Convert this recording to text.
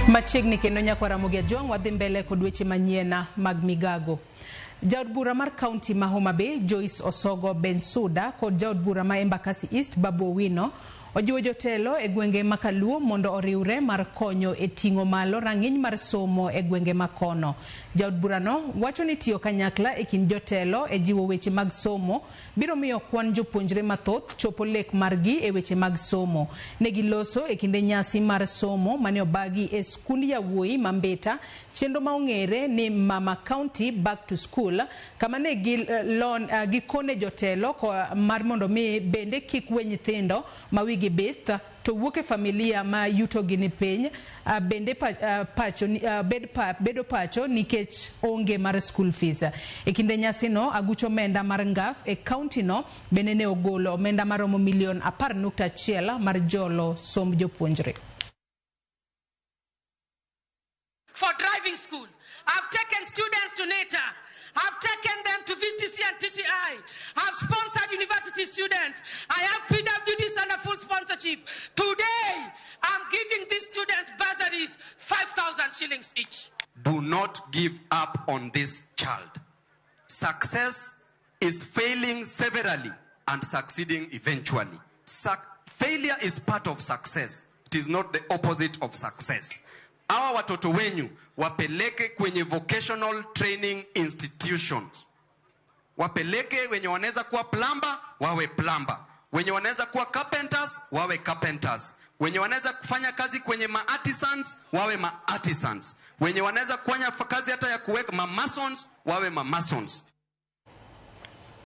Machiegni kendo nyakwara Mugia Jong wadhi mbele kod weche manyiena mag migago. Jaod bura mar kaunti ma Homa Bay Joyce Osogo Bensuda kod jaod bura ma Embakasi East Babu Owino ojiwo jotelo e gwenge makaluo mondo oriwre mar konyo e ting'o malo rang'iny mar somo e gwenge makono. Jaod burano wacho ni tiyo kanyakla e kind jotelo e jiwo weche mag somo biro miyo kwan jopuonjre mathoth chopo lek margi e weche mag somo. Negi loso e kinde nyasi mar somo mane obagi e skund yawuoyi Mambeta, chenro ma ong'ere ni Mama County Back to School, kama ne gikone jotelo mar mondo mi bende kik we nyithindo ma wigi bith to wuok e familia ma yuto gini piny bende bedo pacho nikech onge mar school fees. E kinde nyasi no agucho omenda mar ngaf e county no bende ne ogolo omenda maromo milion 10.1 mar jolo somb jopuonjre. For driving school, I've taken students to NETA. I've taken them to VTC and TTI. I've sponsored university students. I have PWDs under full sponsorship. Today, I'm giving these students bursaries 5,000 shillings each. Do not give up on this child. Success is failing severally and succeeding eventually. Failure is part of success. It is not the opposite of success. Hawa watoto wenyu wapeleke kwenye vocational training institutions. Wapeleke wenye wanaweza kuwa plumber, wawe plumber. Wenye wanaweza kuwa carpenters, wawe carpenters. Wenye wanaweza kufanya kazi kwenye ma-artisans, wawe ma-artisans. Wenye wanaweza kufanya kazi hata ya kuweka ma-masons, wawe ma-masons.